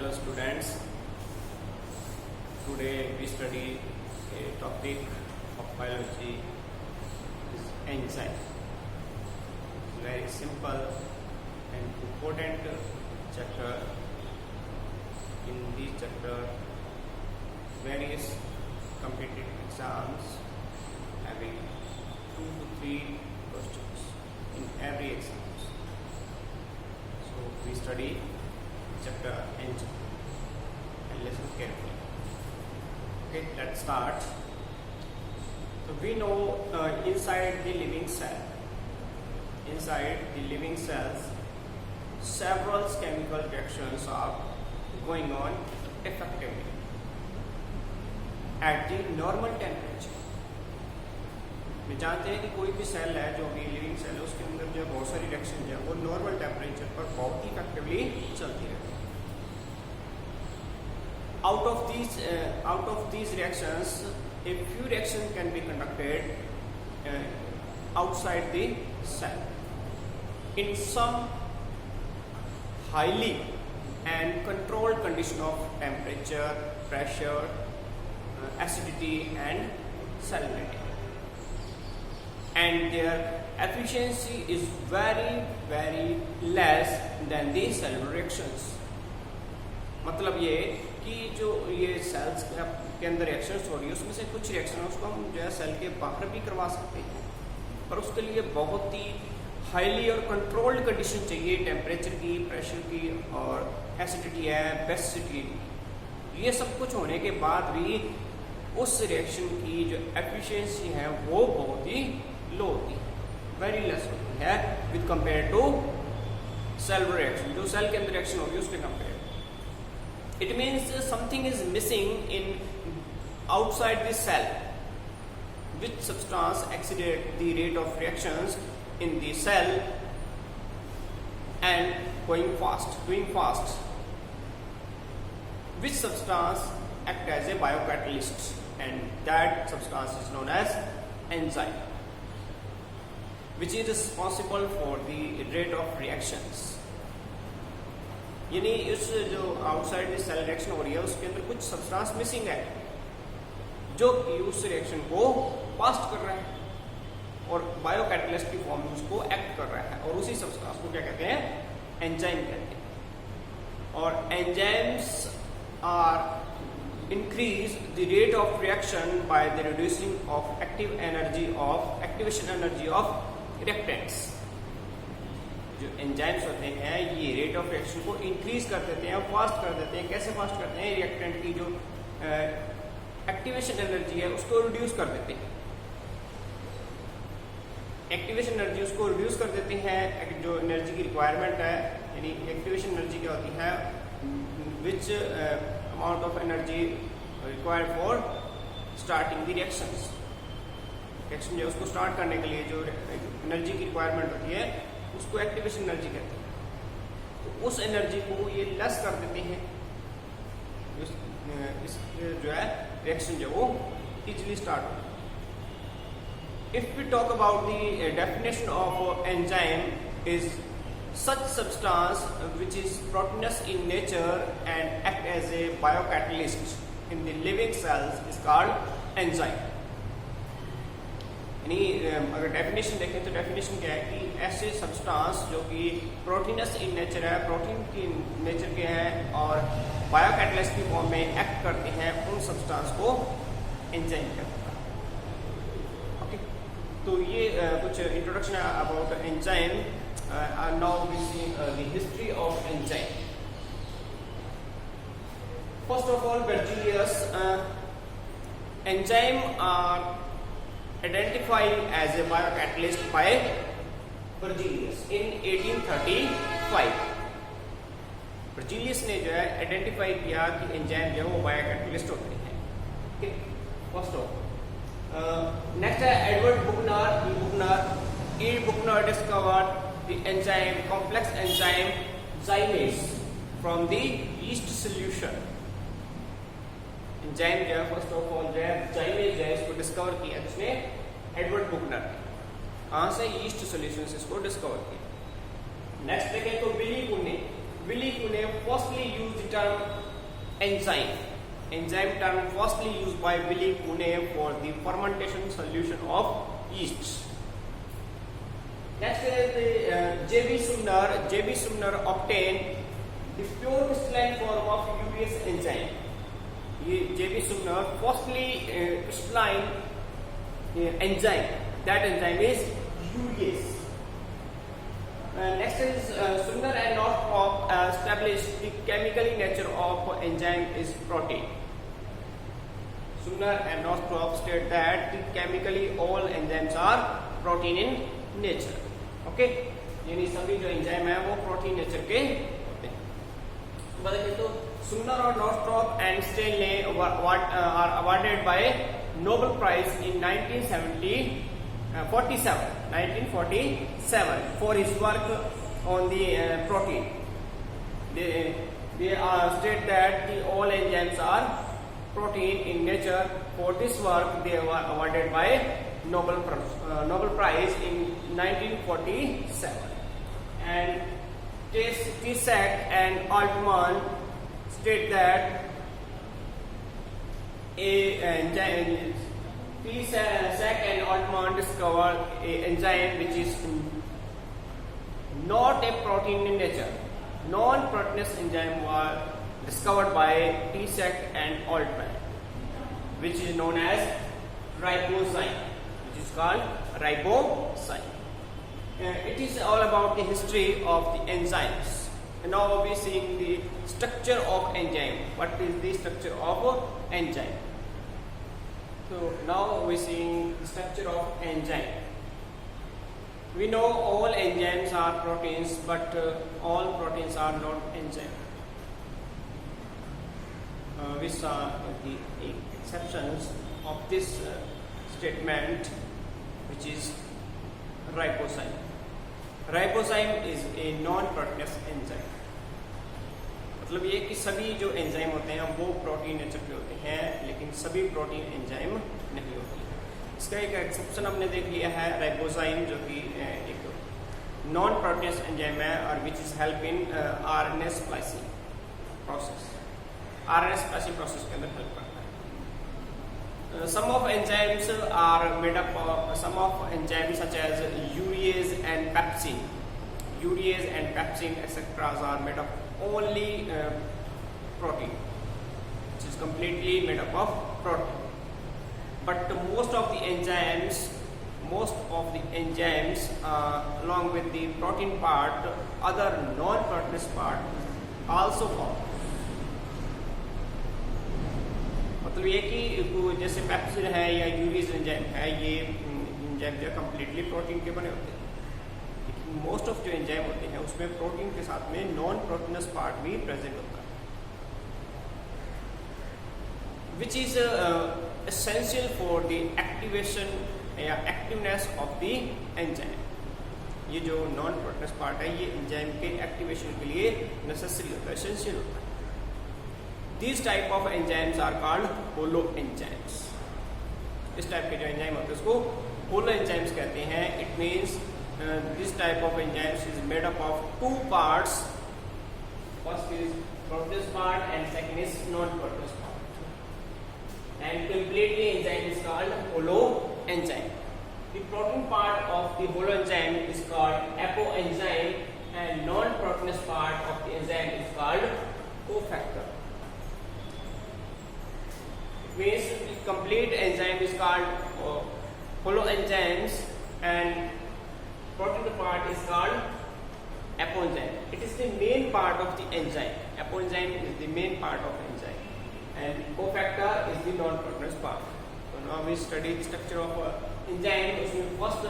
Hello students, today we study a topic of biology is enzyme. Very simple and important chapter. In this chapter, various competitive exams having 2 to 3 questions in every exam. So we study chapter enzyme and listen carefully. Okay, let's start. So we know inside the living cells, several chemical reactions are going on effectively at the normal temperature. we जानते हैं कि कोई भी cell है जो भी living cell है उसके अंदर जो बहुत सारी रिएक्शन है वो नॉर्मल टेम्परेचर पर बहुत ही इफेक्टिवली चलती रहती है. Out of these reactions, a few reactions can be conducted outside the cell in some highly and controlled condition of temperature, pressure, acidity and salinity. And their efficiency is very less than the cellular reactions. मतलब ये कि जो ये sales के अंदर reactions हो रही है उसमें से कुछ रिएक्शन उसको हम जो है सेल के बाहर भी करवा सकते हैं, पर उसके लिए बहुत ही हाईली और कंट्रोल्ड कंडीशन चाहिए, टेम्परेचर की, प्रेशर की और एसिडिटी है, बेसिसिटी. ये सब कुछ होने के बाद भी उस रिएक्शन की जो एफिशिएंसी है वो बहुत ही लो होती है, वेरी लेस होती है with compare to cellular reaction. जो सेल के अंदर रिएक्शन होगी उसके compare. It means something is missing in outside the cell, which substance exceeded the rate of reactions in the cell and doing fast. Which substance act as a biocatalyst, and that substance is known as enzyme, which is responsible for the rate of reactions. यानी इस जो outside में cell reaction हो रही है उसके अंदर कुछ सब्सटेंस मिसिंग है जो कि उस रिएक्शन को फास्ट कर रहा है और बायोकैटलिस्ट की फॉर्म में उसको एक्ट कर रहा है, और उसी सब्सटेंस को क्या कहते हैं, एंजाइम कहते हैं. और enzymes are increase the rate of reaction by the reducing of activation energy of reactants. जो एंजाइम्स होते हैं ये रेट ऑफ रिएक्शन को इंक्रीज कर देते हैं, फास्ट कर देते हैं. कैसे फास्ट करते हैं, रिएक्टेंट की जो एक्टिवेशन एनर्जी है उसको रिड्यूस कर देते हैं. एक्टिवेशन एनर्जी उसको रिड्यूस कर देते हैं. जो एनर्जी की रिक्वायरमेंट है, यानी एक्टिवेशन एनर्जी क्या होती है, विच amount of energy required for starting the reactions. Reaction जो उसको स्टार्ट करने के लिए जो एनर्जी की रिक्वायरमेंट होती है उसको एक्टिवेशन एनर्जी कहते हैं. तो उस एनर्जी को ये लेस कर देते हैं, इस जो है रिएक्शन जो वो इजीली स्टार्ट हो. If we talk about the definition of enzyme is such substance which is proteinous in nature and act as a biocatalyst in the living cells is called enzyme. यानी अगर definition देखें तो definition क्या है कि ऐसे substance जो कि प्रोटीनस इन नेचर है, प्रोटीन की नेचर के हैं और बायोकैटलिस्ट की फॉर्म में एक्ट करते हैं, उन सब्सटेंस को एंजाइम कहते हैं. ओके, तो ये कुछ इंट्रोडक्शन है about enzyme. Now we see the history of enzyme. First of all, Berzelius enzyme are identified as a biocatalyst by Berzelius in 1835. Berzelius ने जो है आइडेंटिफाई किया कि एंजाइम जो है वो बायोकैटलिस्ट होते हैं. फर्स्ट ऑफ नेक्स्ट है Edward Buchner discovered the enzyme complex enzyme zymase from the yeast solution. Enzyme जो है फर्स्ट ऑफ ऑल जो है ज़ाइमेज जो है इसको डिस्कवर किया जिसने एडवर्ड बुकनर ने. कहाँ से, ईस्ट सॉल्यूशन से इसको डिस्कवर किया. नेक्स्ट देखें तो Willie Kuhn firstly used the term enzyme. Enzyme term firstly used by Willy Kuhn for the fermentation solution of yeast. Next is the J.B. Sumner. J.B. Sumner obtained the pure crystalline form of urease enzyme. J.B. Sumner firstly crystalline enzyme. That enzyme is urease. Next is Sumner and Northrop established the chemical nature of enzyme is protein. Sumner and Northrop state that chemically all enzymes are protein in nature. Okay, यानी सभी जो enzyme है वो protein nature के होते हैं। बताइए तो सुमनर और नॉर्थरॉप एंड स्टेल ने are awarded by Nobel prize in 1947 for his work on the protein. They state that all enzymes are protein in nature. For this work, they were awarded by Nobel Prize in 1947. And T-Sack and Altman state that T-Sack and Altman discovered an enzyme which is not a protein in nature. Non-proteinous enzyme was discovered by T-Sack and Altman, which is known as ribozyme, which is called ribozyme. It is all about the history of the enzymes. And now we are seeing the structure of enzyme. What is the structure of enzyme? So now we are seeing the structure of enzyme. We know all enzymes are proteins, but all proteins are not enzymes. We saw the exceptions of this statement, which is ribozyme. Ribozyme is a non-proteinous enzyme. मतलब ये कि सभी जो enzyme होते हैं वो protein nature के होते हैं, लेकिन सभी प्रोटीन एंजाइम नहीं होते। इसका एक एक्सेप्शन हमने देख लिया है, राइबोजाइम, जो कि एक नॉन प्रोटीनस एंजाइम है और which is help in RNA splicing process. RNA splicing process के अंदर हेल्प करता है। Some of enzymes are made up of some of enzymes such as urease and pepsin. Urease and pepsin etcetera are made up only protein, which is completely made up of protein. But most of the enzymes along with the protein part, other non-proteinous part also form. मतलब ये कि जैसे pepsin है या यूरिज enzyme है, ये enzyme जो completely protein के बने होते हैं। मोस्ट ऑफ जो एंजाइम होते हैं उसमें प्रोटीन के साथ में नॉन प्रोटीनस पार्ट भी प्रेजेंट होता है, which is essential for the activation या एक्टिवनेस ऑफ द एंजाइम। ये जो नॉन प्रोटीनस पार्ट है ये एंजाइम के एक्टिवेशन के लिए नेसेसरी होता है, एसेंशियल होता है। These type of enzymes are called holo enzymes. इस टाइप के जो एंजाइम होते हैं उसको होलो एंजाइम्स कहते हैं। It means this type of enzymes is made up of two parts. First is proteinous part and second is non-proteinous part. And completely enzyme is called holo enzyme. The protein part of the holo enzyme is called apoenzyme and non-proteinous part of the enzyme is called cofactor. It means the complete enzyme is called holo enzymes and protein part is called apoenzyme. It is the main part of the enzyme. Apoenzyme is the main part of enzyme, and cofactor is the non-proteinous part. So now we study the structure of enzyme. First,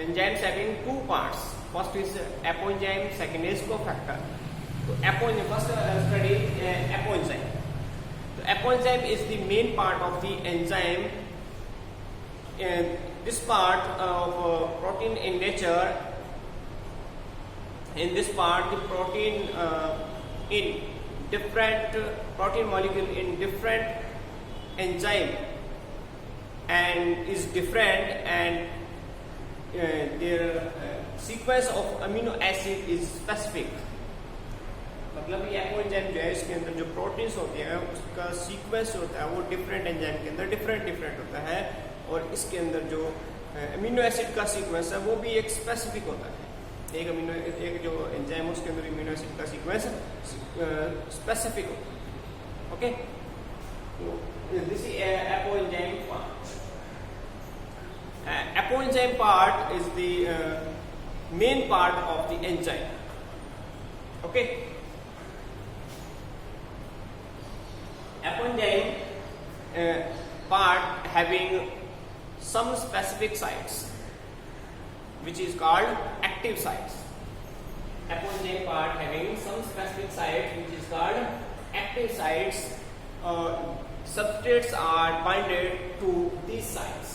enzymes having two parts. First is apoenzyme, second is cofactor. So apoenzyme, first study apoenzyme. So apoenzyme is the main part of the enzyme. And this part of protein in nature, in this part the protein in different protein molecule in different enzyme and is different, and their sequence of amino acid is specific. Enzyme जो है इसके अंदर जो proteins होते हैं उसका sequence होता है वो डिफरेंट एंजाइम के अंदर डिफरेंट होता है, और इसके अंदर जो अमीनो एसिड का सीक्वेंस है वो भी एक स्पेसिफिक होता है। एक जो एंजाइम है उसके अंदर अमीनो एसिड का सीक्वेंस स्पेसिफिक होता है। ओके, तो this is apoenzyme part. Apoenzyme part is the main part of the enzyme. Okay, apoenzyme part having some specific sites which is called active sites. Apoenzyme part having some specific sites which is called active sites. Substrates are binded to these sites.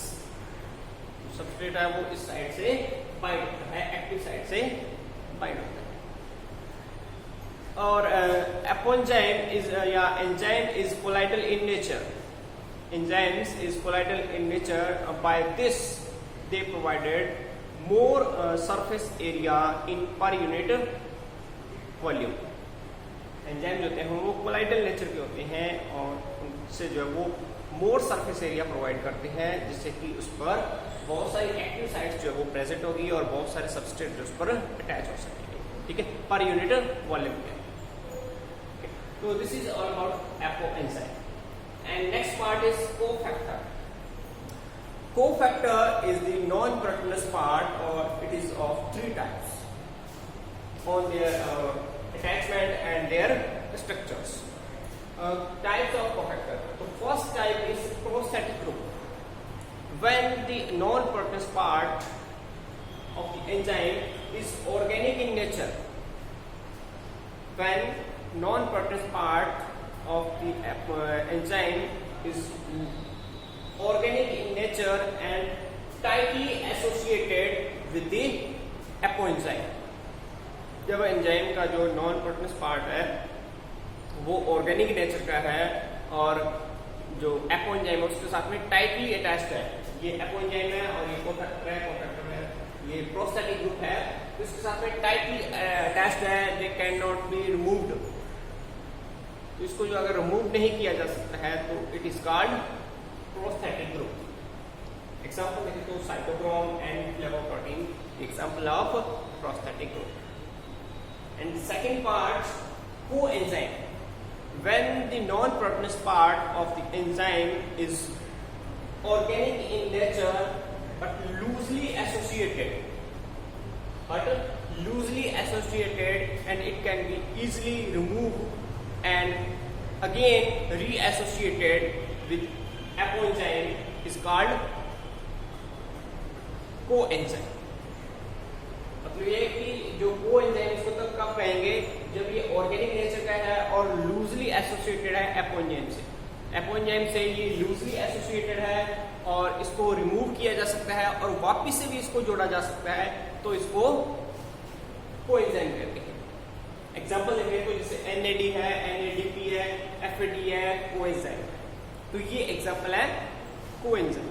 Substrate है वो इस side से bind होता है, active side से bind होता है। और apoenzyme is या enzyme is colloidal in nature. Enzymes is colloidal in nature. By this they provided more surface area in per unit volume. Enzyme जो होते हैं वो कोलाइडल नेचर के होते हैं और उनसे जो है वो मोर सरफेस एरिया प्रोवाइड करते हैं, जिससे कि उस पर बहुत सारी एक्टिव साइट्स जो है वो प्रेजेंट होगी और बहुत सारे सबस्ट्रेट जो उस पर अटैच हो सकेंगे। ठीक है, पर यूनिट वॉल्यूम में। So this is all about apoenzyme. And next part is cofactor. Cofactor is the non-proteinous part, or it is of three types on their attachment and their structures. Types of cofactor. The first type is prosthetic group. When the non-proteinous part of the enzyme is organic in nature, when non-proteinous part of the enzyme is organic in nature and tightly associated with the apoenzyme. जब enzyme का जो non proteins part है वो organic nature का है और जो apoenzyme है उसके साथ में टाइटली अटैच्ड है, ये एपोएंजाइम है और ये कोफैक्टर है, कोफैक्टर है, ये प्रोस्थेटिक ग्रुप है, तो इसके साथ में टाइटली अटैच्ड है, they can not be removed. तो इसको जो अगर रिमूव नहीं किया जा सकता है तो it is called prosthetic group. Example देखें तो cytochrome and flavoprotein example of prosthetic group. And second part coenzyme, when the non-proteinous part of the enzyme is organic in nature but loosely associated and it can be easily removed and again reassociated with apoenzyme is called coenzyme। मतलब ये कि जो coenzyme इसको तब कब कहेंगे जब ये ऑर्गेनिक नेचर का है और लूजली एसोसिएटेड है एपोएंजाइम से। एपोएंजाइम से ये लूजली एसोसिएटेड है और इसको रिमूव किया जा सकता है और वापस से भी इसको जोड़ा जा सकता है, तो इसको कोएंजाइम कहते हैं। एग्जांपल देखें तो जैसे NAD है, NADP है, FAD है, कोएंजाइम, तो ये एग्जांपल है coenzyme.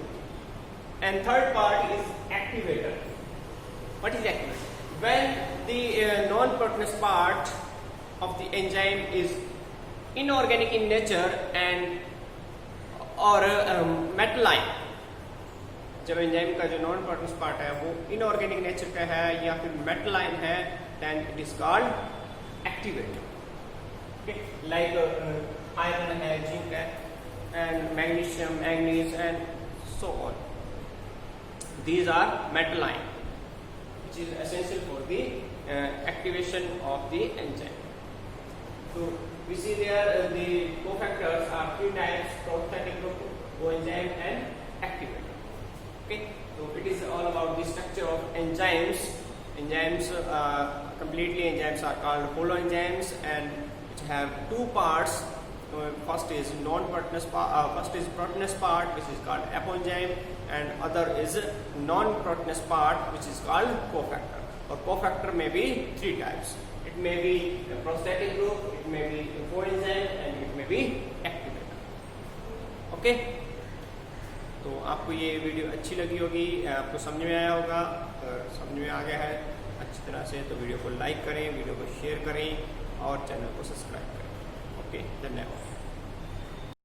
And third part is activator. What is activator? When the non-proteinous part of the enzyme is inorganic in nature and or metalline, जब एंजाइम का जो नॉन प्रोटीनस पार्ट है वो इनऑर्गेनिक नेचर का है या फिर मेटलाइन है, then it is called activator. Okay? Like iron है, जिंक है, and magnesium, manganese and so on. These are metalline, which is essential for the activation of the enzyme. So we see there the cofactors are three types: prosthetic group, coenzyme, and activator. Okay, so it is all about the structure of enzymes. Enzymes, completely enzymes are called holoenzymes and which have two parts. First is non-proteinous part, first is proteinous part, which is called apoenzyme, and other is non-proteinous part, which is called cofactor. Or cofactor may be three types. It may be a prosthetic group, it may be a coenzyme, and it may be activator. Okay? तो आपको ये video अच्छी लगी होगी, आपको समझ में आया होगा। अगर समझ में आ गया है अच्छी तरह से तो वीडियो को लाइक करें, वीडियो को शेयर करें और चैनल को सब्सक्राइब करें। ओके, धन्यवाद.